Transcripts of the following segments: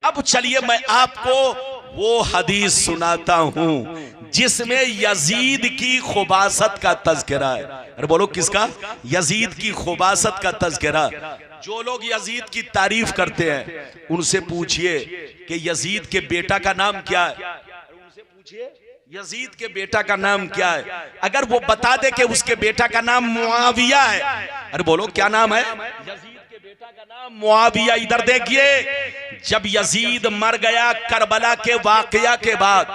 अब चलिए मैं आपको वो हदीस सुनाता हूं जिसमें यजीद की खुबासत का तज़किरा है। अरे बोलो किसका? यजीद की खुबासत का तज़किरा। जो लोग यजीद की तारीफ करते हैं उनसे पूछिए कि यजीद के बेटा का नाम क्या है। उनसे पूछिए यजीद के बेटा का नाम क्या है। अगर वो बता दे कि उसके बेटा का नाम मुआविया है, अरे बोलो क्या नाम है? यजीद के बेटा का नाम मुआविया। इधर देखिए, जब यजीद मर गया करबला के वाकया के बाद,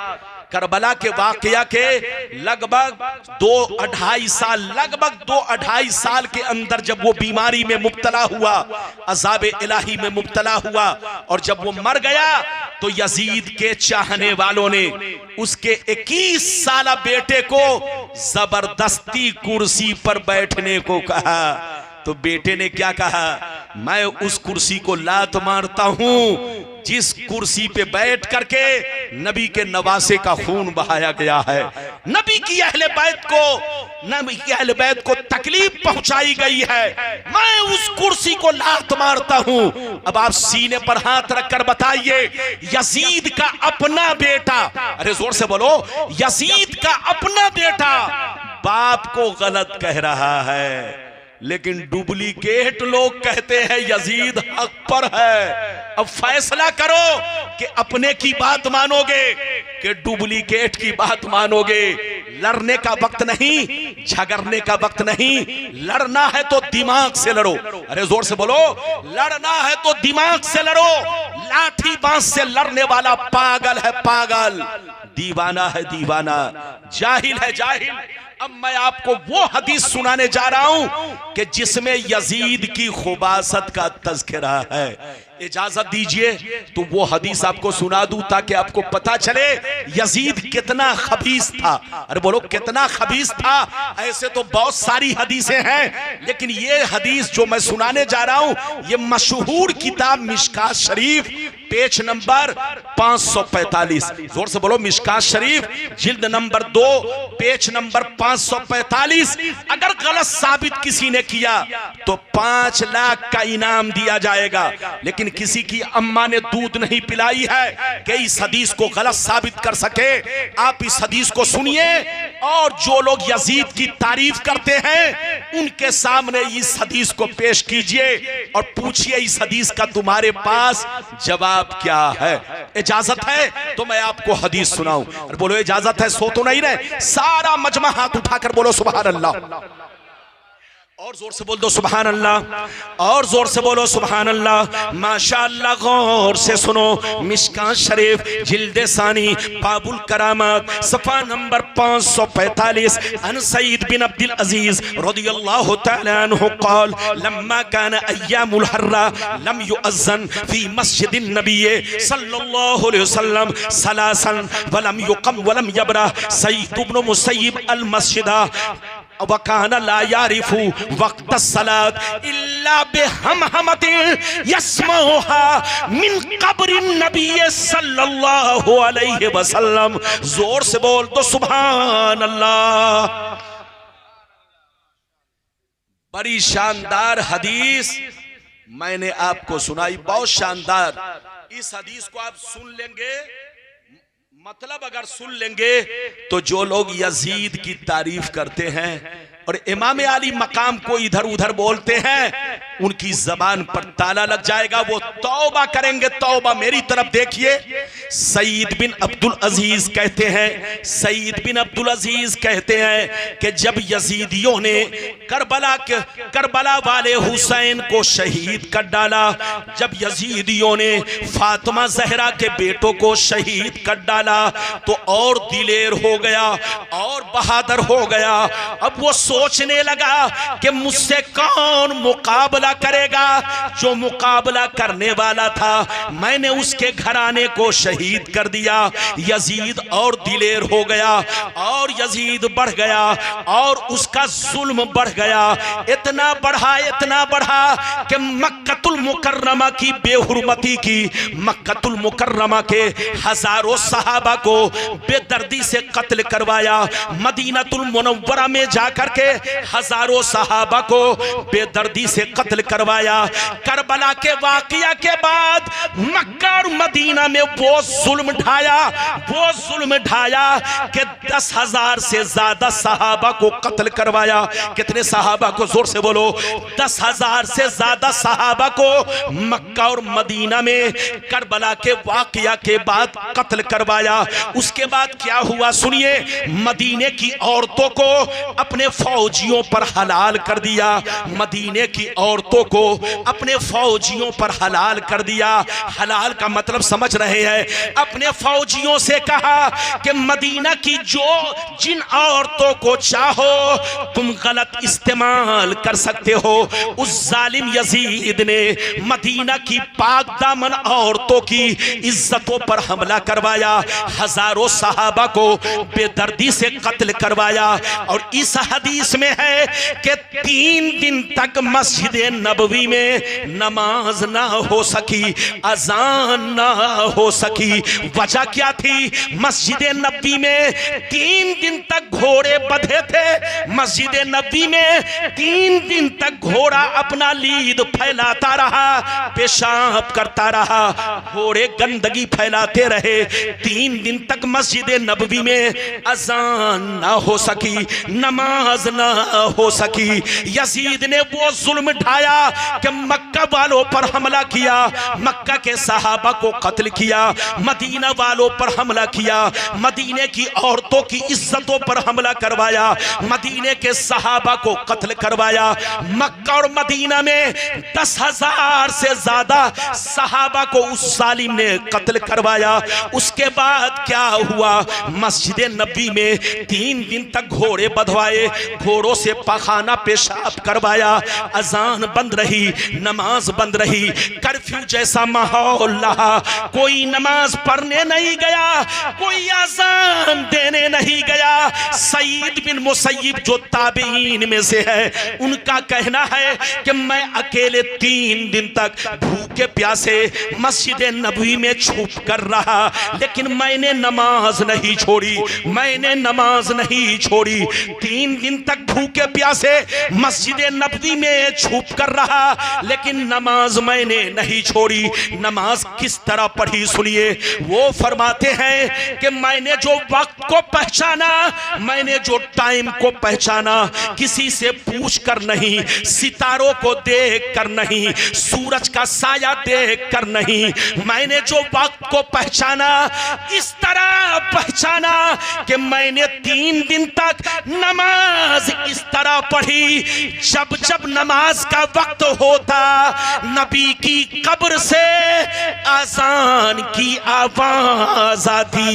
करबला के वाकया के लगभग 2-2.5 साल के अंदर जब वो बीमारी में मुब्तला हुआ, अज़ाब इलाही में मुब्तला हुआ, और जब वो मर गया तो यजीद के चाहने वालों ने उसके 21 साला बेटे को जबरदस्ती कुर्सी पर बैठने को कहा। तो बेटे ने क्या कहा? मैं उस कुर्सी को लात मारता हूं जिस कुर्सी पे बैठ करके नबी के नवासे का खून बहाया गया है, नबी की अहले बैत को तकलीफ पहुंचाई गई है। मैं उस कुर्सी को लात मारता हूं। अब आप सीने पर हाथ रखकर बताइए, यजीद का अपना बेटा, अरे जोर से बोलो, यजीद का अपना बेटा बाप को गलत कह रहा है, लेकिन डुप्लीकेट लोग कहते हैं यजीद हक पर है। अब फैसला करो कि अपने की बात मानोगे कि डुप्लीकेट की बात मानोगे। लड़ने का वक्त नहीं, झगड़ने का वक्त नहीं। लड़ना है तो दिमाग से लड़ो। अरे जोर से बोलो, लड़ना है तो दिमाग से लड़ो। लाठी बांस से लड़ने वाला पागल है पागल, दीवाना है दीवाना, जाहिल है जाहिल। अब मैं आपको वो हदीस सुनाने जा रहा हूं कि जिसमें यजीद की खुबासत का तज़किरा है। इजाजत दीजिए तो वो हदीस आपको सुना दूं ताकि आपको पता चले यजीद कितना खबीस था। अरे बोलो कितना खबीस था। ऐसे तो बहुत सारी हदीसें हैं, लेकिन ये हदीस जो मैं सुनाने जा रहा हूं ये मशहूर किताब मिशकात शरीफ पेज नंबर 545, जोर से बोलो मिशकात शरीफ जिल्द नंबर 2 पेज नंबर 545। अगर गलत साबित किसी ने किया तो 5 लाख का इनाम दिया जाएगा। लेकिन किसी की अम्मा ने दूध नहीं पिलाई है कि इस हदीस को गलत साबित कर सके। आप इस हदीस को सुनिए और जो लोग यजीद की तारीफ करते हैं उनके सामने इस हदीस को पेश कीजिए और पूछिए इस हदीस का तुम्हारे पास जवाब क्या है। इजाजत है तो मैं आपको हदीस सुनाऊं। और बोलो इजाजत है, सो तो नहीं रहे। सारा मजमा हाथ उठाकर बोलो सुभान अल्लाह, और जोर से बोल दो सुभान अल्लाह, और जोर से बोलो सुभान अल्लाह। माशाअल्लाह, गौर से सुनो। मिशकात शरीफ जिल्दे सानी बाबुल करामत सफा नंबर 545। अन सईद बिन अब्दुल अजीज रदियल्लाहु तआला अन्हु क़ाल लम्मा कान अय्यामुल हर्रा लम युअज़्ज़न फी मस्जिदिन नबी सल्लल्लाहु अलैहि वसल्लम सलासन वलम युक़म वलम यबरा सईद इब्न मुसय्यिब अल मस्जिदा वकाना ला यारिफु वक्त सलात इल्ला बिहमहमतिन यस्मउहा मिन कब्र नबी सल्लल्लाहु अलैहि वसल्लम। जोर से बोल तो सुभान अल्लाह। बड़ी शानदार हदीस मैंने आपको सुनाई, बहुत शानदार। इस हदीस को आप सुन लेंगे, मतलब अगर सुन लेंगे तो जो लोग यजीद की तारीफ करते हैं और इमाम अली मकाम को इधर उधर बोलते हैं उनकी जबान पर ताला लग जाएगा। वो तौबा करेंगे, तौबा। मेरी तरफ देखिए। सईद बिन अब्दुल अजीज कहते हैं, सईद बिन अब्दुल अजीज कहते हैं कि जब यजीदियों ने करबला वाले हुसैन को शहीद कर डाला, जब यजीदियों ने फातिमा जहरा के बेटों को शहीद कर डाला तो और दिलेर हो गया और बहादुर हो गया। अब वो सोचने लगा कि मुझसे कौन मुकाबला करेगा। जो मुकाबला करने वाला था मैंने उसके घराने को शहीद कर दिया। यजीद और दिलेर हो गया और यजीद बढ़ गया और उसका जुल्म बढ़ गया। इतना बढ़ा कि मक्कतुल मुकर्रमा की बेहुरमती की, मक्कतुल मुकर्रमा के हजारों सहाबा को बेदर्दी से कत्ल करवाया। मदीनतुल मुनव्वरा में जाकर के करके हजारों सहाबा को बेदर्दी से कत्ल करवाया। करबला के वाकया के बाद मक्का और मदीना में वो जुल्म ढाया कि 10,000 से ज्यादा सहाबा को कत्ल करवाया। कितने सहाबा को? जोर से बोलो। 10,000 से ज्यादा सहाबा को मक्का और मदीना में करबला के वाकया के बाद कत्ल करवाया। उसके बाद क्या हुआ सुनिए। मदीने की औरतों को अपने फौजियों पर हलाल कर दिया। मदीने की औरतों को अपने फौजियों पर हलाल कर दिया। हलाल का मतलब समझ रहे हैं। अपने फौजियों से कहा कि मदीना की जिन औरतों को चाहो तुम गलत इस्तेमाल कर सकते हो। उस जालिम यजीद ने मदीना की पाक दामन औरतों की इज्जतों पर हमला करवाया। हजारों सहाबा को बेदर्दी से कत्ल करवाया। और इस हदीस में है कि 3 दिन तक मस्जिद नबवी में नमाज ना हो सकी, अजान ना हो सकी। वजह क्या थी? मस्जिद नबवी में 3 दिन तक घोड़े बंधे थे। मस्जिद नबवी में 3 दिन तक घोड़ा अपना लीद फैलाता रहा, पेशाब करता रहा, घोड़े गंदगी फैलाते रहे। 3 दिन तक मस्जिद नबवी में अजान ना हो सकी, नमाज ना हो सकी। यजीद ने वो जुल्म ढाया कि मक्का वालों पर हमला किया, मक्का के सहाबा को कत्ल किया, मदीना वालों पर हमला किया, मदीने की औरतों की इज्जतों पर हमला करवाया, मदीने के सहाबा को कत्ल करवाया। मक्का और मदीना में 10,000 से ज्यादा सहाबा को उस जालिम ने कत्ल करवाया। उसके बाद क्या हुआ? मस्जिद नबी में 3 दिन तक घोड़े बंधवाए, घोड़ों से पखाना पेशाब करवाया। अजान बंद रही, नमाज बंद रही, कर्फ्यू जैसा माहौल रहा। कोई नमाज पढ़ने नहीं गया, कोई अजान देने नहीं गया। सईद बिन मुसय्यिब जो ताबीन में से है, उनका कहना है कि मैं अकेले 3 दिन तक भूखे प्यासे मस्जिद नबवी में छुप कर रहा, लेकिन मैंने नमाज नहीं छोड़ी, मैंने नमाज नहीं छोड़ी। 3 दिन तक भूखे प्यासे मस्जिद नबवी में छुप कर रहा, लेकिन नमाज मैंने नहीं छोड़ी। नमाज किस तरह पढ़ी सुनिए। वो फरमाते हैं कि मैंने जो वक्त को पहचाना, मैंने जो टाइम को पहचाना, किसी से पूछ कर नहीं, सितारों को देख कर नहीं, सूरज का साया देख कर नहीं, मैंने जो वक्त को पहचाना इस तरह पहचाना कि मैंने 3 दिन तक नमाज इस तरह पढ़ी। जब जब नमाज का वक्त होता, नबी की कब्र से अजान की आवाज आती।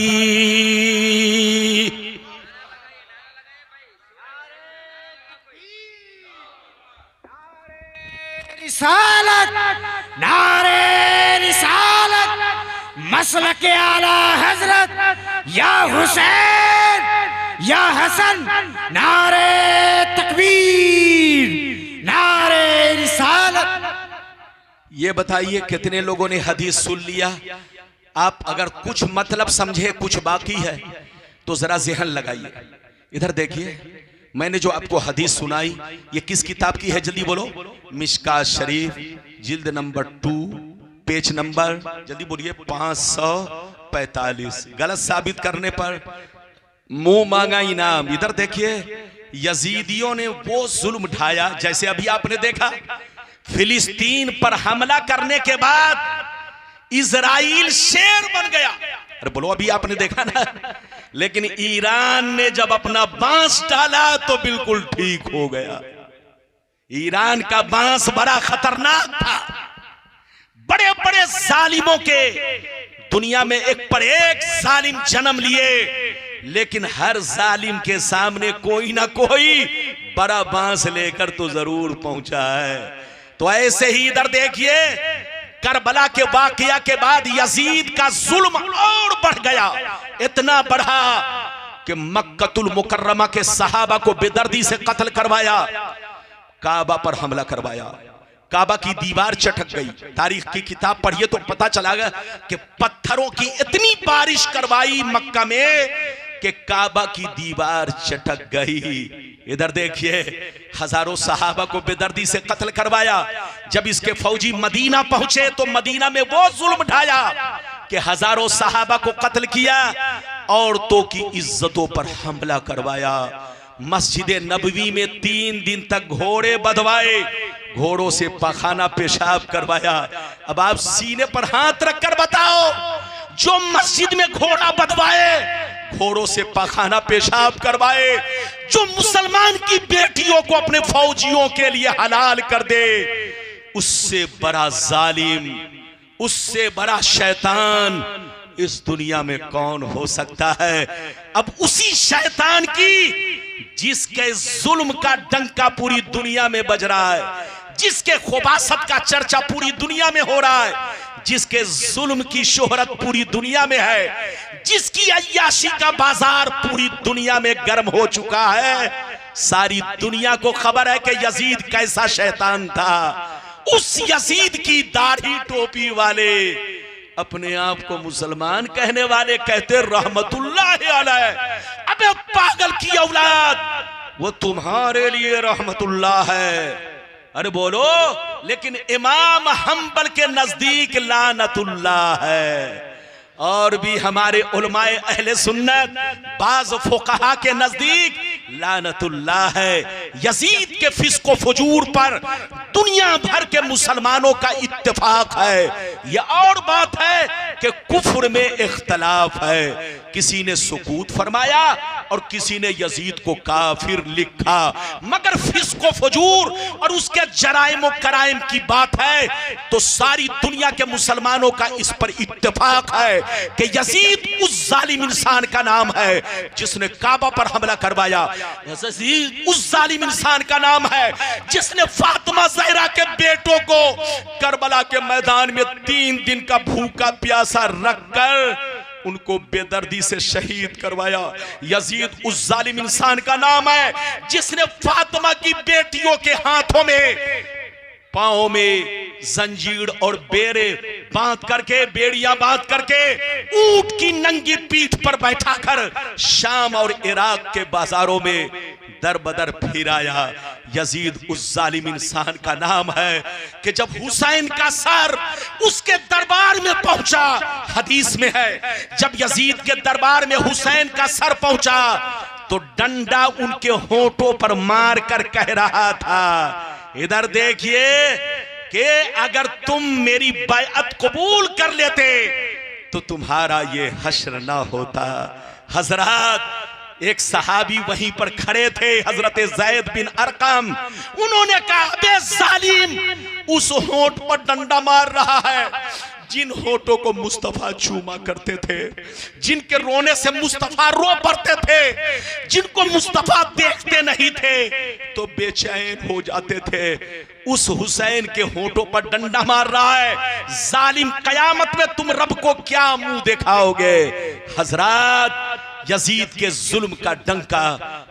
रिसालत, नारे रिसालत, मसलके आला हजरत, या हुसैन या हसन, नारे तकबीर, नारे रिसालत। ये बताइए कितने लोगों ने हदीस सुन लिया? आप अगर कुछ मतलब समझे, कुछ बाकी है तो जरा ज़हन लगाइए। इधर देखिए, मैंने जो आपको हदीस सुनाई ये किस किताब की है? जल्दी बोलो। मिशकात शरीफ, जिल्द नंबर 2, पेज नंबर जल्दी बोलिए 545। गलत साबित करने पर मुंह मांगा इनाम। इधर देखिए, यजीदियों ने वो जुल्म ढाया जैसे अभी आपने देखा। फिलिस्तीन पर हमला करने के बाद इजराइल शेर बन गया। अरे बोलो, अभी आपने देखा ना। लेकिन ईरान ने जब अपना बांस डाला तो बिल्कुल ठीक हो गया। ईरान का बांस बड़ा खतरनाक था। बड़े बड़े जालिमों के दुनिया में एक पर एक जालिम जन्म लिए, लेकिन हर जालिम के सामने कोई ना कोई बड़ा बांस लेकर तो जरूर पहुंचा है। तो ऐसे ही इधर देखिए, करबला के वाकया के बाद यजीद का जुल्म और बढ़ गया। इतना बढ़ा कि मक्कतुल मुकर्रमा के सहाबा को बेदर्दी से कत्ल करवाया, काबा पर हमला करवाया, काबा की दीवार चटक गई। तारीख की किताब पढ़िए तो पता चलागा कि पत्थरों की इतनी बारिश करवाई मक्का में कि काबा की दीवार चटक गई। इधर देखिए, हजारों सहाबा को बेदर्दी से कत्ल करवाया। जब इसके फौजी मदीना पहुंचे तो मदीना में वो जुल्म ढाया कि हजारों सहाबा को कत्ल किया, औरतों की इज्जतों पर हमला करवाया। मस्जिद नबवी में 3 दिन तक घोड़े बंधवाए, घोड़ों से पखाना पेशाब करवाया। अब आप सीने पर हाथ रखकर बताओ, जो मस्जिद में घोड़ा बंधवाए, घोड़ों से पखाना पेशाब करवाए, जो मुसलमान की बेटियों को अपने फौजियों के लिए हलाल कर दे, उससे बड़ा जालिम, उससे बड़ा शैतान इस दुनिया में कौन हो सकता है। अब उसी शैतान की, जिसके जुल्म का डंका पूरी दुनिया में बज रहा है, जिसके खुबासत का चर्चा पूरी दुनिया में हो रहा है, जिसके जुल्म की शोहरत पूरी दुनिया में है, जिसकी अय्याशी का बाजार पूरी दुनिया में गर्म हो चुका है। सारी दुनिया को खबर है कि यजीद कैसा शैतान था। उस यजीद की दाढ़ी टोपी वाले, अपने आप को मुसलमान कहने वाले कहते रहमतुल्लाह अलैह। अबे पागल की औलाद, वो तुम्हारे लिए रहमतुल्लाह है। अरे बोलो, लेकिन इमाम हंबल के नजदीक लानतुल्लाह है। और भी हमारे उलमाए अहले सुन्नत, बाज फुकहा के नजदीक लानतुल्लाह है। यजीद के फिस्को फजूर पर दुनिया भर के मुसलमानों का इत्तेफाक है। यह और बात है कि कुफ्र में इख्तलाफ है। किसी ने सुकूत फरमाया और किसी ने यजीद को काफिर लिखा, मगर फिस्को फजूर और उसके जराइम और कराइम की बात है तो सारी दुनिया के मुसलमानों का इस पर इत्तेफाक है कि यजीद उस जालिम इंसान का नाम है जिसने काबा पर हमला करवाया। यजीद उस जालिम इंसान का नाम है जिसने फातिमा ज़हरा के बेटों को करबला के मैदान में 3 दिन का भूखा प्यासा रखकर उनको बेदर्दी से शहीद करवाया। यजीद उस जालिम इंसान का नाम है जिसने फातिमा की बेटियों के हाथों में, पांव में जंजीर और बेरे बांध करके, बेड़ियां बांध करके, ऊंट की नंगी पीठ पर बैठाकर शाम और इराक के बाजारों में दर बदर फिराया। यजीद उस जालिम इंसान का नाम है कि जब हुसैन का सर उसके दरबार में पहुंचा, हदीस में है, जब यजीद के दरबार में हुसैन का सर पहुंचा तो डंडा उनके होठों पर मार कर कह रहा था, इधर देखिए कि अगर तुम मेरी बैअत कबूल कर लेते तो तुम्हारा ये हश्र ना होता। हजरत, एक सहाबी वहीं पर खड़े थे, हजरत ज़ैद बिन अरकम, उन्होंने कहा, बे जालिम, उस होंठ पर डंडा मार रहा है जिन होठों को मुस्तफा चूमा करते थे, जिनके रोने से मुस्तफा रो पड़ते थे, जिनको मुस्तफा देखते नहीं थे तो बेचैन हो जाते थे, उस हुसैन के होठों पर डंडा मार रहा है। जालिम, कयामत में तुम रब को क्या मुंह दिखाओगे। हजरत, यजीद के जुल्म का डंका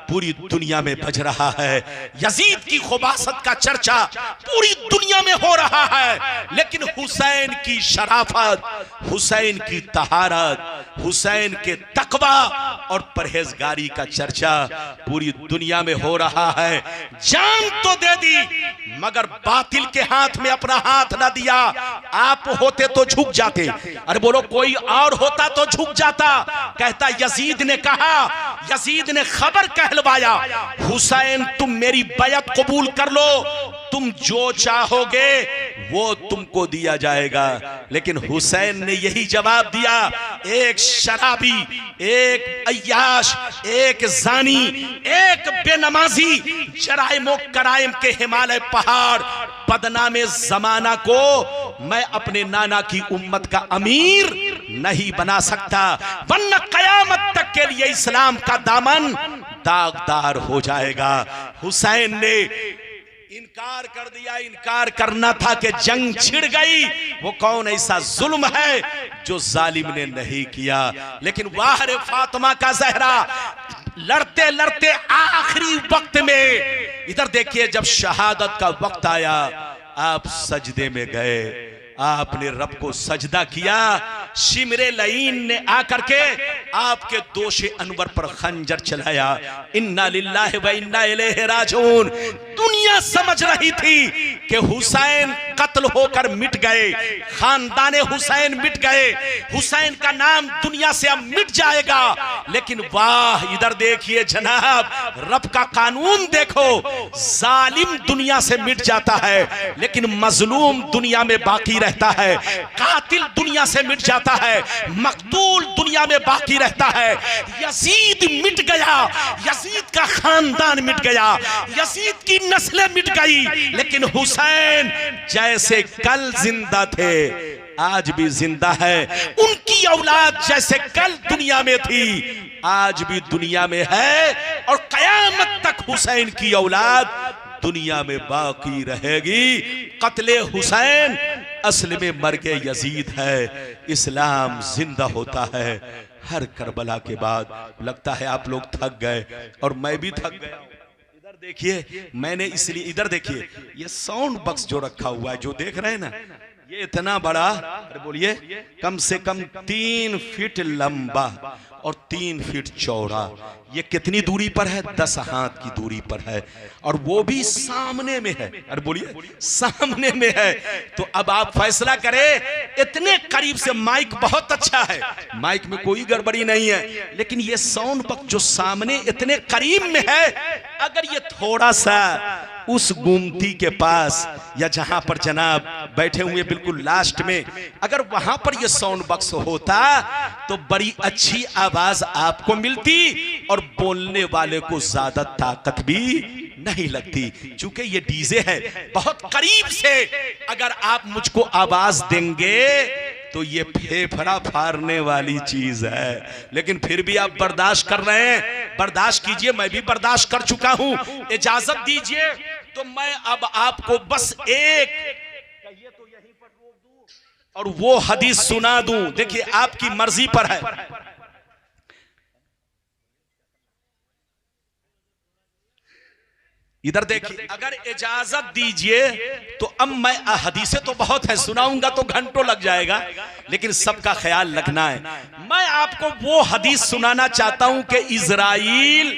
पूरी दुनिया में बज रहा है। यजीद की खुबासत का चर्चा पूरी दुनिया में हो रहा है, लेकिन हुसैन की शराफत, हुसैन की तहारत, हुसैन के तकवा और परहेजगारी का चर्चा पूरी दुनिया में हो रहा है। जान तो दे दी मगर बातिल के हाथ में अपना हाथ ना दिया। आप होते तो झुक जाते, अरे बोलो कोई और होता तो झुक जाता। कहता यजीद ने कहा, यजीद ने खबर कहलवाया, हुसैन तुम मेरी बैअत कबूल कर लो, तुम जो चाहोगे वो तुमको दिया जाएगा। लेकिन हुसैन ने यही जवाब दिया, एक शराबी, एक अय्याश, एक जानी, एक बेनमाजी, जराइम कराइम के हिमालय पहाड़, बदनामे जमाना को मैं अपने नाना की उम्मत का अमीर नहीं बना सकता, वरना कयामत तक के लिए इस्लाम का दामन दागदार हो जाएगा। हुसैन ने इनकार कर दिया। इनकार करना था कि जंग छिड़ गई, वो कौन ऐसा जुल्म है जो जालिम ने नहीं किया। लेकिन वाह रे फातिमा का जहरा, लड़ते लड़ते आखिरी वक्त में, इधर देखिए, जब शहादत का वक्त आया आप सजदे में गए, आपने रब को सजदा किया, शिमरे लईन ने आकर के आपके दोषे अनवर पर खंजर चलाया। इन्ना लिल्लाहि व इन्ना इलैहि राजिऊन। दुनिया समझ रही थी कि हुसैन कत्ल होकर मिट गए, खानदाने हुसैन मिट गए, हुसैन का नाम दुनिया से अब मिट जाएगा। लेकिन वाह, इधर देखिए जनाब, रब का कानून देखो, जालिम दुनिया से मिट जाता है लेकिन मजलूम दुनिया में बाकी रहता है, कातिल दुनिया से मिट जाता है, मकतूल दुनिया में बाकी रहता है। यजीद मिट गया, यजीद का खानदान मिट गया, यजीद की नस्लें मिट गई, लेकिन हुसैन जैसे कल जिंदा थे आज भी जिंदा है। उनकी औलाद जैसे कल दुनिया में थी आज भी दुनिया में है, और कयामत तक हुसैन की औलाद दुनिया में बाकी रहेगी। कत्ले हुसैन असल में मर्गे यजीद है, इस्लाम जिंदा होता है। हर करबला के बाद लगता है आप लोग थक गए और मैं भी थक गया। इधर देखिए, मैंने इसलिए इधर देखिए, ये साउंड बॉक्स जो रखा हुआ है, जो देख रहे हैं ना, ये इतना बड़ा, अरे बोलिए, कम से कम 3 फीट लंबा और 3 फीट चौड़ा। ये कितनी दूरी पर है? 10 हाथ की दूरी पर है, और वो भी सामने में है। अरे बोलिए, सामने में है। तो अब आप फैसला करें। इतने करीब से माइक बहुत अच्छा है, माइक में कोई गड़बड़ी नहीं है, लेकिन ये साउंड बॉक्स जो सामने इतने करीब में है, अगर ये थोड़ा सा उस गुमती के पास या जहां पर जनाब बैठे हुए बिल्कुल लास्ट में, अगर वहां पर ये साउंड बॉक्स होता तो बड़ी अच्छी आवाज आपको मिलती और बोलने वाले को ज्यादा ताकत भी नहीं लगती। चूंकि ये डीजे है, बहुत करीब से अगर आप मुझको आवाज देंगे तो ये फेफड़ा फाड़ने वाली चीज है, लेकिन फिर भी आप बर्दाश्त कर रहे हैं। बर्दाश्त कीजिए, मैं भी बर्दाश्त कर चुका हूं। इजाजत दीजिए तो मैं अब आपको बस एक कहिए तो यहीं पर रोक दूं और वो हदीस सुना दूं। देखिए, आपकी मर्जी पर है। इधर देखिए, अगर इजाजत दीजिए तो अब मैं हदीसें तो बहुत है, सुनाऊंगा तो घंटों लग जाएगा, लेकिन सबका ख्याल रखना है। मैं आपको वो हदीस सुनाना चाहता हूं कि इजराइल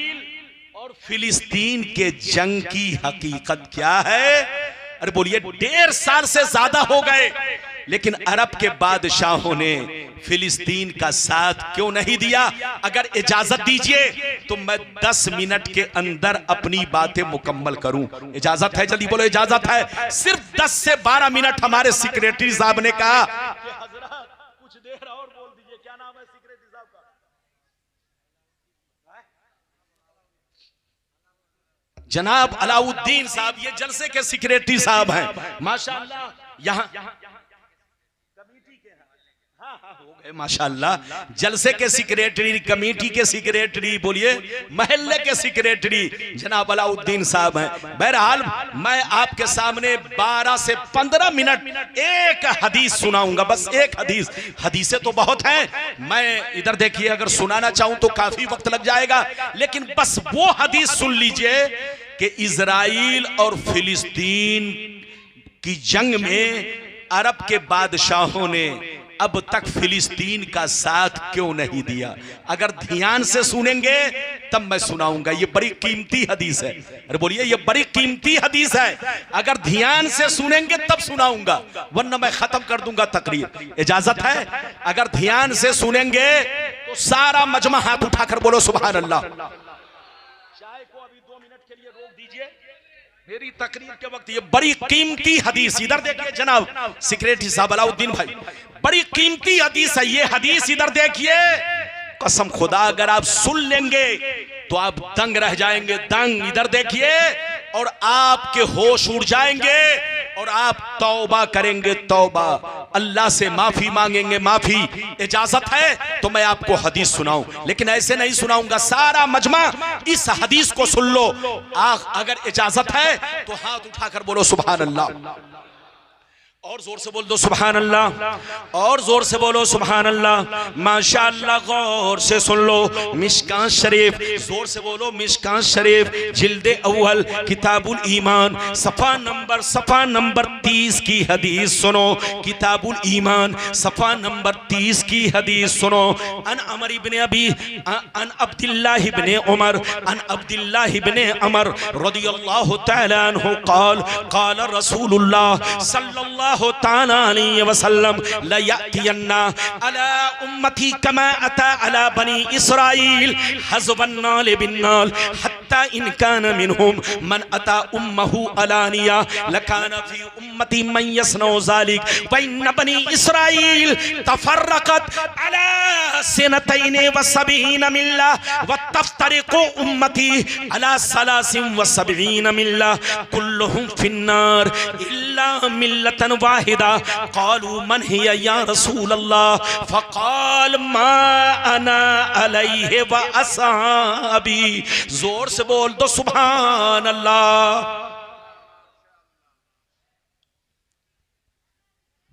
और फिलिस्तीन के जंग की हकीकत क्या है। अरे बोलिए, 1.5 साल से ज्यादा हो गए, लेकिन अरब के बादशाहों ने फिलिस्तीन का साथ क्यों नहीं दिया? अगर इजाजत दीजिए तो मैं 10 मिनट के अंदर अपनी बातें मुकम्मल करूं। इजाजत है? जल्दी बोलो, इजाजत है? सिर्फ 10 से 12 मिनट। हमारे सेक्रेटरी साहब ने कहा कि हजरत कुछ देर और बोल दीजिए। क्या नाम है सेक्रेटरी साहब का? जनाब अलाउद्दीन साहब, ये जलसे के सेक्रेटरी साहब हैं माशाअल्लाह। यहाँ हो गए माशाअल्लाह, जलसे के सेक्रेटरी, कमेटी के सेक्रेटरी, बोलिए महल्ले के सेक्रेटरी जनाब अलाउद्दीन साहब हैं। बहरहाल मैं आपके सामने 12 से 15 मिनट एक हदीस सुनाऊंगा, बस एक हदीस। हदीसें तो बहुत हैं, मैं इधर देखिए, अगर सुनाना चाहूं तो काफी वक्त लग जाएगा, लेकिन बस वो हदीस सुन लीजिए कि इजराइल और फिलिस्तीन की जंग में अरब के बादशाहों ने अब तक फिलिस्तीन का साथ क्यों नहीं दिया। अगर ध्यान से सुनेंगे तब मैं सुनाऊंगा। ये बड़ी कीमती हदीस है। अरे बोलिए, ये बड़ी कीमती हदीस है। अगर ध्यान से सुनेंगे तब सुनाऊंगा, वरना मैं खत्म कर दूंगा तकरीर। इजाजत है? अगर ध्यान से सुनेंगे तो सारा मजमा हाथ उठाकर बोलो सुभान अल्लाह। चाय को अभी 2 मिनट के लिए रोक दीजिए मेरी तकरीर के वक्त। ये बड़ी कीमती हदीस, इधर देखिए जनाब सेक्रेटरी साहब अलाउद्दीन भाई, बड़ी कीमती हदीस है ये हदीस। इधर देखिए, कसम खुदा अगर आप सुन लेंगे तो आप दंग रह जाएंगे, दंग। इधर देखिए, और आपके होश उड़ जाएंगे और आप तौबा करेंगे, तौबा, अल्लाह से माफी मांगेंगे, माफी। इजाजत है तो मैं आपको हदीस सुनाऊं, लेकिन ऐसे नहीं सुनाऊंगा। सारा मजमा इस हदीस को सुन लो। अगर इजाजत है तो हाथ उठाकर बोलो सुभान अल्लाह। और जोर से बोल दो सुभान अल्लाह, और जोर से बोलो सुभान अल्लाह। माशाअल्लाह, गौर से सुन लो। मिशकात शरीफ, जोर से बोलो मिशकात शरीफ, जिल्दे अव्वल, किताबुल ईमान, सफा नंबर 30 की हदीस सुनो। किताबुल ईमान सफा नंबर 30 की हदीस सुनो। अन अमर इब्ने अबी अन अब्दुल्लाह इब्ने उमर अन अब्दुल्लाह इब्ने अमर रदियल्लाहु तआला अन्हु क़ाल क़ाल रसूलुल्लाह सल्लल्लाहु तआला अलैहि वसल्लम ला यातियन्ना अला उम्मती कमा अता अला बनी इस्राइल हज़बन नाल बिन नाल हत्ता इन कान मिनहुम मन अता उम्महु अलानिया लकान फी उम्मती मन यसनौ ज़ालिक व इन बनी इस्राइल तफर्रकत अला सनतैन व सबईन मिल्ला व तफ्तरिकु उम्मती अला सलासिन व सबईन मिल्ला कुल्लुहुम फिन्नार इल्ला मिल्लतन वाहिदा। क़ालू मन हिया या रसूल अल्लाह फ़क़ाल मा अना अलैहि व अस्हाबी। जोर से बोल दो सुभान अल्लाह।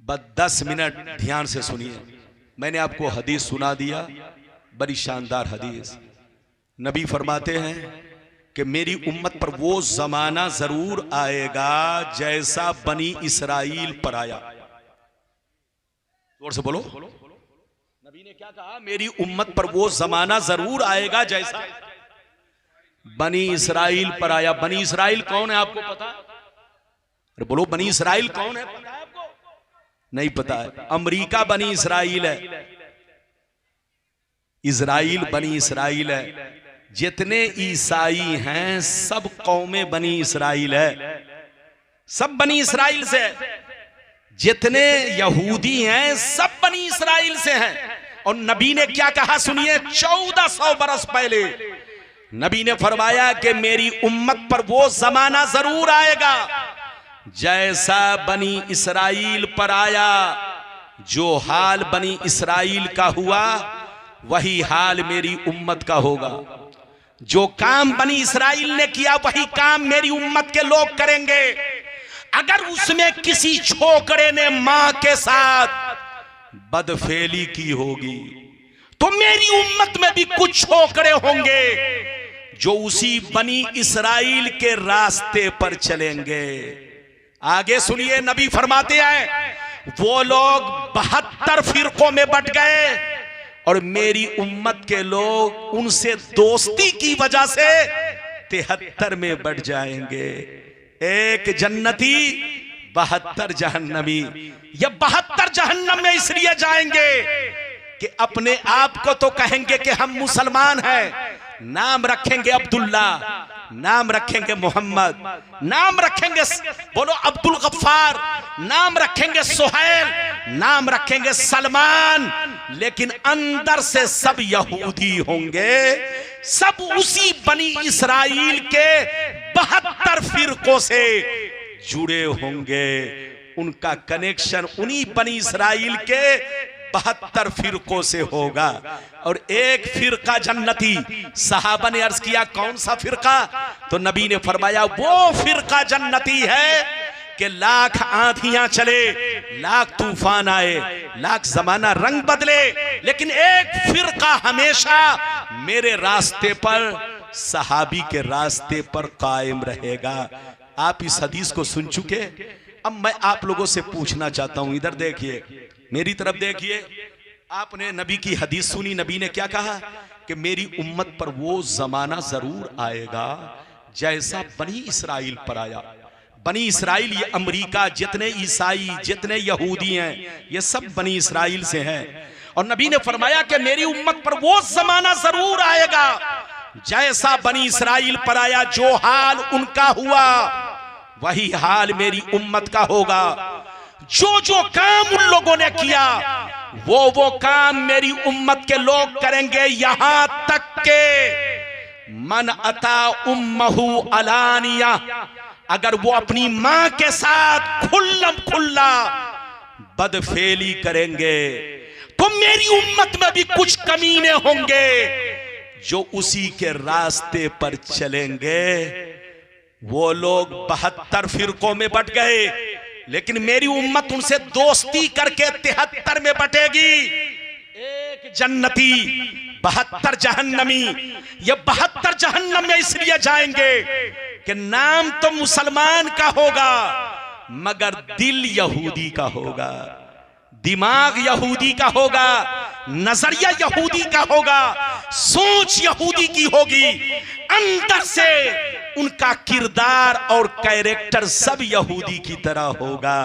बस 10 मिनट ध्यान से सुनिए। मैंने आपको हदीस सुना दिया, बड़ी शानदार हदीस। नबी फरमाते हैं कि मेरी उम्मत पर वो जमाना जरूर आएगा जैसा बनी इसराइल पर आया। जोर से बोलो। नबी ने क्या कहा? मेरी उम्मत पर वो जमाना जरूर आएगा जैसा बनी इसराइल पर आया। बनी इसराइल कौन है आपको पता? अरे बोलो, बनी इसराइल कौन है? पता है आपको? नहीं पता है। अमेरिका बनी इसराइल है, इजराइल बनी इसराइल है। जितने ईसाई हैं सब कौमें बनी इसराइल है, सब बनी इसराइल से है। जितने यहूदी हैं सब बनी इसराइल से हैं। और नबी ने क्या कहा सुनिए। 1400 बरस पहले नबी ने फरमाया कि मेरी उम्मत पर वो जमाना जरूर आएगा जैसा बनी इसराइल पर आया। जो हाल बनी इसराइल का हुआ वही हाल मेरी उम्मत का होगा। जो काम बनी इसराइल ने किया वही काम मेरी उम्मत के लोग करेंगे। अगर उसमें किसी छोकरे ने मां के साथ बदफेली की होगी तो मेरी उम्मत में भी कुछ छोकरे होंगे जो उसी बनी इसराइल के रास्ते पर चलेंगे। आगे सुनिए, नबी फरमाते हैं वो लोग 72 फिरकों में बट गए और मेरी उम्मत के लोग उनसे दोस्ती की वजह से 73 में बढ़ जाएंगे। एक जन्नती 72 जहन्नमी। ये 72 जहन्नम में इसलिए जाएंगे कि अपने आप को तो कहेंगे कि हम मुसलमान हैं, नाम रखेंगे अब्दुल्ला, नाम रखेंगे मोहम्मद, नाम रखेंगे बोलो अब्दुल गफ्फार, नाम रखेंगे सुहैल, नाम रखेंगे सलमान, लेकिन अंदर से सब यहूदी होंगे। सब उसी बनी इसराइल के 72 फिरकों से जुड़े होंगे। उनका कनेक्शन उन्हीं बनी इसराइल के 72 फिरकों से होगा। और एक फिरका जन्नती। सहाबा ने अर्ज किया कौन सा फिरका? तो नबी ने फरमाया वो फिरका जन्नती है कि लाख आंधियां चले, लाख तूफान आए, लाख जमाना रंग बदले, लेकिन एक फिरका हमेशा मेरे रास्ते पर, सहाबी के रास्ते पर कायम रहेगा। आप इस हदीस को सुन चुके। अब मैं आप लोगों से पूछना चाहता हूं, इधर देखिए, मेरी तरफ देखिए। आपने नबी की हदीस सुनी। नबी ने क्या कहा कि मेरी उम्मत पर वो जमाना जरूर आएगा जैसा बनी इसराइल पर आया। बनी इसराइल ये अमेरिका, जितने ईसाई, जितने यहूदी हैं, ये सब बनी इसराइल से हैं। और नबी ने फरमाया कि मेरी उम्मत पर वो जमाना जरूर आएगा जैसा बनी इसराइल पर आया। जो हाल उनका हुआ वही हाल मेरी उम्मत का होगा। जो जो काम उन लोगों ने किया वो काम मेरी उम्मत के लोग करेंगे। यहां तक के मन अता उम्महु अलानिया, अगर वो अपनी मां के साथ खुल्लम खुल्ला बदफेली करेंगे तो मेरी उम्मत में भी कुछ कमीने होंगे जो उसी के रास्ते पर चलेंगे। वो लोग 72 फिरकों में बट गए। लेकिन मेरी उम्मत उनसे दोस्ती करके 73 में बटेगी। एक जन्नती 72 जहन्नमी। ये 72 जहन्नम में इसलिए जाएंगे कि नाम तो मुसलमान का होगा मगर दिल यहूदी का होगा, दिमाग यहूदी का होगा, नजरिया यहूदी का होगा, सोच यहूदी की होगी, अंदर से उनका किरदार और कैरेक्टर सब यहूदी की तरह होगा।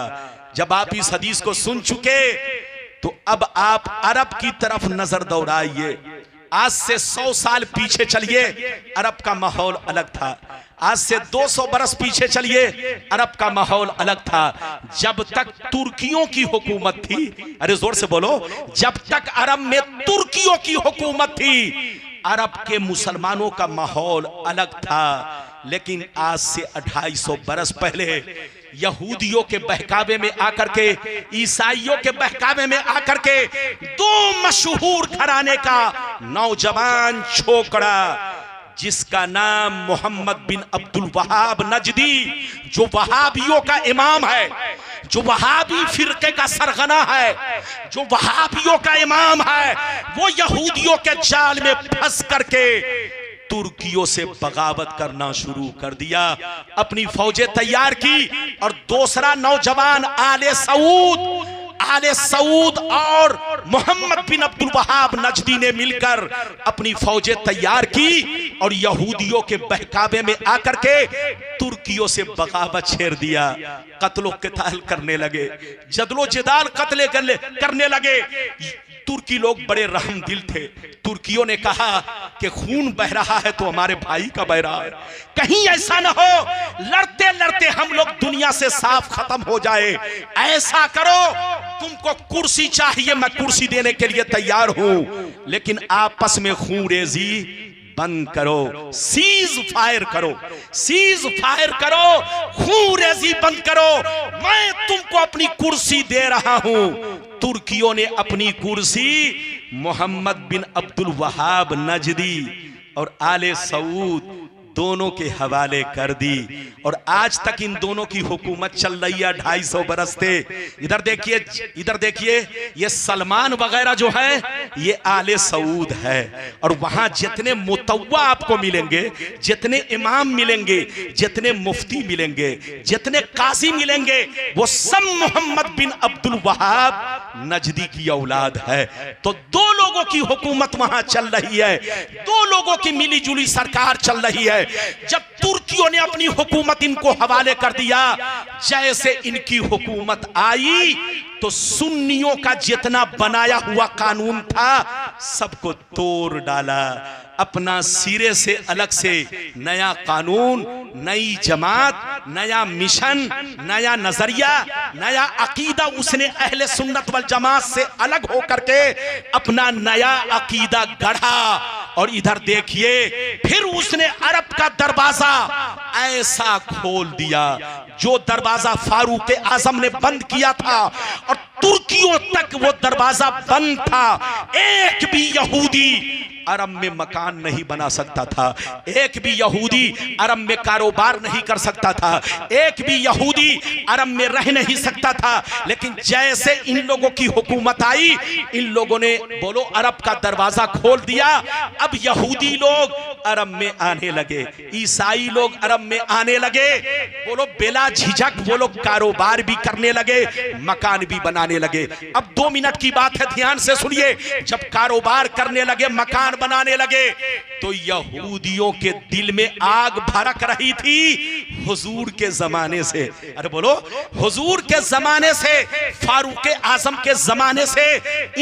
जब आप इस हदीस को सुन चुके तो अब आप अरब की तरफ नजर दौड़ाइए। आज से 100 साल पीछे चलिए, अरब का माहौल अलग था। आज से 200 बरस पीछे चलिए, अरब का माहौल अलग था। जब तक तुर्कियों की हुकूमत थी, अरे जोर से बोलो, जब तक अरब में तुर्कियों की हुकूमत थी, अरब के मुसलमानों का माहौल अलग था। लेकिन आज से 250 बरस पहले यहूदियों के बहकावे में आकर के, ईसाइयों के बहकावे में आकर के, दो मशहूर घराने का नौजवान छोकरा जिसका नाम मोहम्मद बिन अब्दुल वहाब नजदी, जो वहाबियों का इमाम है, जो वहाबी फिरके का सरगना है, जो वहाबियों का इमाम है, वो यहूदियों के जाल में फंस करके तुर्कियों से बगावत करना शुरू कर दिया। अपनी फौजें तैयार की और दूसरा नौजवान आले सऊद और मोहम्मद बिन अब्दुल वहाब नजदी ने मिलकर अपनी फौजें तैयार की और यहूदियों के बहकावे में आकर के तुर्कियों से बगावत छेड़ दिया। कत्लो क़िताल करने लगे, जदलो जदाल कत्ले करने लगे। तुर्की लोग बड़े रहम दिल थे। तुर्कियों ने कहा कि खून बह रहा है तो हमारे भाई का बह रहा है, कहीं ऐसा ना हो लड़ते लड़ते हम लोग दुनिया से साफ खत्म हो जाए। ऐसा करो, तुमको कुर्सी चाहिए, मैं कुर्सी देने के लिए तैयार हूं, लेकिन आपस में खून रेजी बंद करो, सीज फायर करो, सीज फायर करो, खून रेजी बंद करो, मैं तुमको अपनी कुर्सी दे रहा हूं। तुर्कियों ने अपनी कुर्सी मोहम्मद बिन अब्दुल वहाब नजदी और आले सऊद दोनों के हवाले कर दी और आज तक इन दोनों की हुकूमत चल रही है 250 बरस से। इधर देखिए, ये सलमान वगैरह जो है ये आले सऊद है और वहां जितने मुतव्वा आपको मिलेंगे, जितने इमाम मिलेंगे, जितने मुफ्ती मिलेंगे, जितने काजी मिलेंगे, वो सब मोहम्मद बिन अब्दुल वहाब नजदी की औलाद है। तो दो लोगों की हुकूमत वहां चल रही है, दो लोगों की मिली जुली सरकार चल रही है। जब तुर्कियों ने अपनी हुकूमत इनको हवाले कर दिया, जैसे इनकी हुकूमत आई तो सुन्नियों का जितना बनाया हुआ कानून था सबको तोड़ डाला। अपना सिरे से अलग से नया कानून, नई जमात, नया मिशन, नया नजरिया, नया अकीदा उसने अहले सुन्नत वल जमात से अलग होकर के अपना नया अकीदा गढ़ा। और इधर देखिए, फिर उसने अरब का दरवाजा ऐसा खोल दिया जो दरवाजा फारूक आजम ने बंद किया था और तुर्कियों तक वो दरवाजा बंद था। एक भी यहूदी अरब में मकान नहीं बना सकता था, एक भी यहूदी अरब में कारोबार नहीं कर सकता था, एक भी यहूदी अरब में रह नहीं सकता था। लेकिन जैसे इन लोगों की हुकूमत आई, इन लोगों ने बोलो अरब का दरवाजा खोल दिया। अब यहूदी लोग अरब में आने लगे, ईसाई लोग अरब में आने लगे, बोलो बेला झिझक वो लोग कारोबार भी करने लगे, मकान भी बनाने लगे। अब 2 मिनट की बात है, ध्यान से सुनिए। जब कारोबार करने लगे, मकान बनाने लगे, तो यहूदियों के दिल में आग भड़क रही थी हुजूर के जमाने से। अरे बोलो, हुजूर के जमाने से, फारूक आजम के जमाने से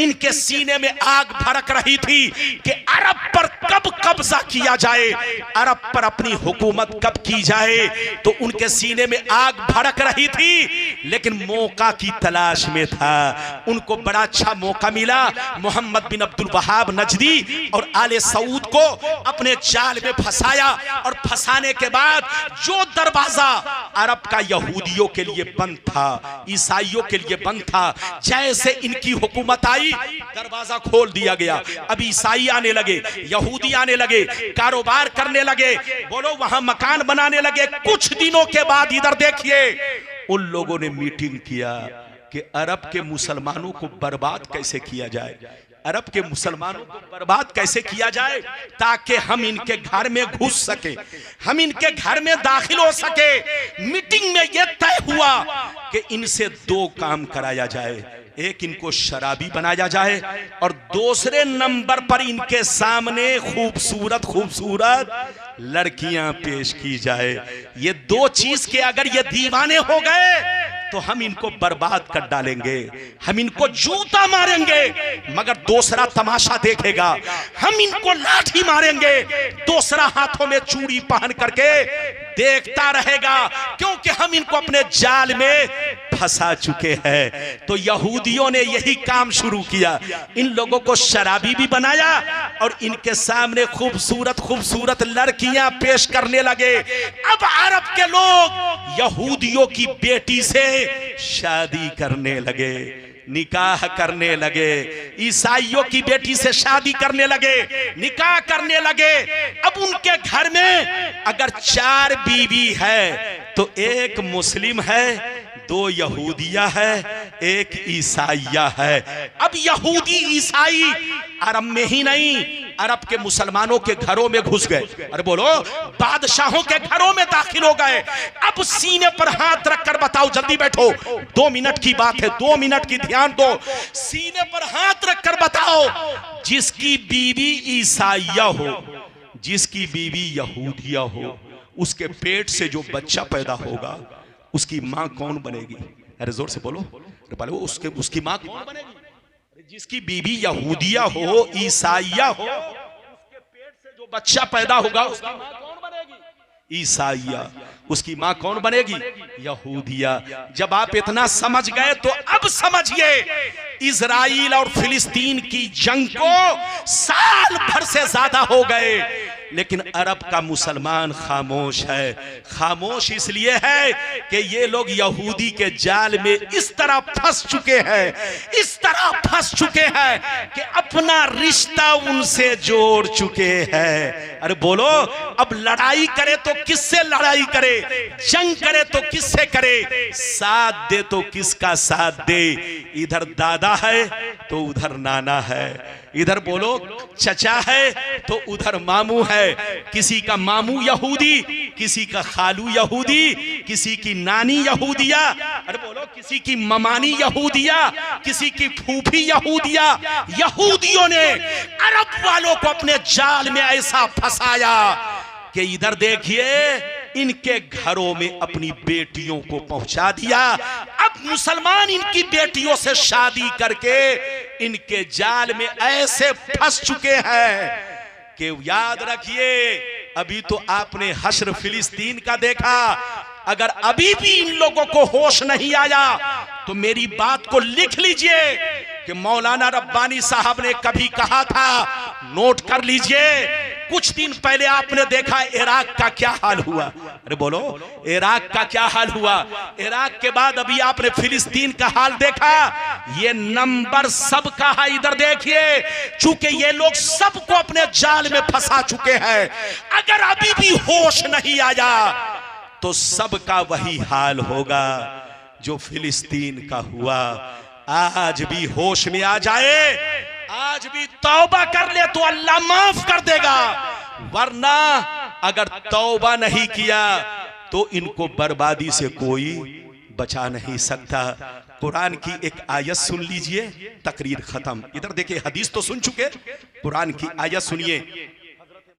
इनके सीने में आग भड़क रही थी कि अरब पर कब कब्जा किया जाए, अरब पर अपनी हुकूमत कब की जाए। तो उनके सीने में आग भड़क रही थी, लेकिन मौका की तलाश में था। उनको बड़ा अच्छा मौका मिला, मोहम्मद बिन अब्दुल वहाब नजदी और आले सऊद को अपने जाल में फंसाया और फंसाने के बाद जो दरवाजा अरब का यहूदियों के लिए बंद था, ईसाइयों के लिए बंद था, जैसे इनकी हुकूमत आई दरवाजा खोल दिया गया। अब ईसाई आने लगे, यहूदी आने लगे, कारोबार करने लगे, बोलो वहां मकान बनाने लगे। कुछ दिनों के बाद इधर देखिए, उन लोगों ने मीटिंग किया कि अरब के मुसलमानों को बर्बाद कैसे किया जाए, अरब के मुसलमानों को बर्बाद कैसे किया जाए ताकि हम इनके घर में घुस सके, हम इनके घर में दाखिल हो सके। मीटिंग में यह तय हुआ कि इनसे दो काम कराया जाए, एक इनको शराबी बनाया जाए और दूसरे नंबर पर इनके सामने खूबसूरत खूबसूरत लड़कियां पेश की जाए। ये दो चीज के अगर ये दीवाने हो गए तो हम इनको बर्बाद कर डालेंगे, हम इनको जूता मारेंगे मगर दूसरा तमाशा देखेगा, हम इनको लाठी मारेंगे दूसरा हाथों में चूड़ी पहन करके देखता रहेगा, क्योंकि हम इनको अपने जाल में फंसा चुके हैं। तो यहूदियों ने यही काम शुरू किया, इन लोगों को शराबी भी बनाया और इनके सामने खूबसूरत खूबसूरत लड़कियां पेश करने लगे। अब अरब के लोग यहूदियों की बेटी से शादी करने लगे, निकाह करने लगे, ईसाइयों की बेटी से शादी करने लगे, निकाह करने लगे। अब उनके घर में अगर 4 बीवी है तो एक मुस्लिम है, 2 यहूदिया है, 1 ईसाइया है। अब यहूदी ईसाई अरब में ही नहीं, अरब के मुसलमानों के घरों में घुस गए। अरे बोलो, बादशाहों के घरों में दाखिल हो गए। अब सीने पर हाथ रखकर बताओ, जल्दी बैठो, 2 मिनट की बात है, 2 मिनट की ध्यान दो। सीने पर हाथ रखकर बताओ, जिसकी बीवी ईसाइया हो, जिसकी बीवी यहूदिया हो, उसके पेट से जो बच्चा पैदा होगा उसकी मां कौन बनेगी? अरे जोर से बोलो, उसकी मां कौन बनेगी? जिसकी बीवी यहूदिया हो, ईसाइया हो, उसके पेट से जो बच्चा पैदा होगा उसकी मां कौन बनेगी? ईसाइया। उसकी मां कौन बनेगी? यहूदिया। जब आप इतना समझ गए तो अब समझिए, इजराइल और फिलिस्तीन की जंग को साल भर से ज्यादा हो गए, लेकिन अरब का मुसलमान खामोश है। खामोश इसलिए है कि ये लोग यहूदी के जाल में इस तरह फंस चुके हैं, इस तरह फंस चुके हैं कि अपना रिश्ता उनसे जोड़ चुके हैं। अरे बोलो, अब लड़ाई करे तो किससे लड़ाई करे, जंग करे तो किससे करे, साथ दे तो किसका साथ दे? इधर दादा है तो उधर नाना है, इधर बोलो चचा है तो उधर मामू है। किसी का मामू यहूदी, किसी का खालू यहूदी, किसी की नानी यहूदिया, अरे बोलो किसी की ममानी यहूदिया, किसी की फूफी यहूदिया। यहूदियों ने अरब वालों को अपने जाल में ऐसा फंसाया कि इधर देखिए, इनके घरों में अपनी बेटियों को पहुंचा दिया। अब मुसलमान इनकी बेटियों से शादी करके इनके जाल में ऐसे फंस चुके हैं कि याद रखिए, अभी तो आपने हश्र फिलिस्तीन का देखा। अगर अभी भी इन लोगों को होश नहीं आया तो मेरी बात को लिख लीजिए कि मौलाना रब्बानी साहब ने कभी कहा था, नोट कर लीजिए। कुछ दिन पहले आपने देखा इराक का क्या हाल हुआ। अरे बोलो, इराक का क्या हाल हुआ? इराक के बाद अभी आपने फिलिस्तीन का हाल देखा। ये नंबर सबका है, इधर देखिए। चूंकि ये लोग सबको अपने जाल में फंसा चुके हैं, अगर अभी भी होश नहीं आया तो सबका वही हाल होगा जो फिलिस्तीन का हुआ। आज भी होश में आ जाए, आज भी तौबा कर ले तो अल्लाह माफ कर देगा, वरना अगर तौबा नहीं किया तो इनको बर्बादी से कोई बचा नहीं सकता। कुरान की एक आयत सुन लीजिए, तकरीर खत्म। इधर देखिए, हदीस तो सुन चुके, कुरान की आयत सुनिए।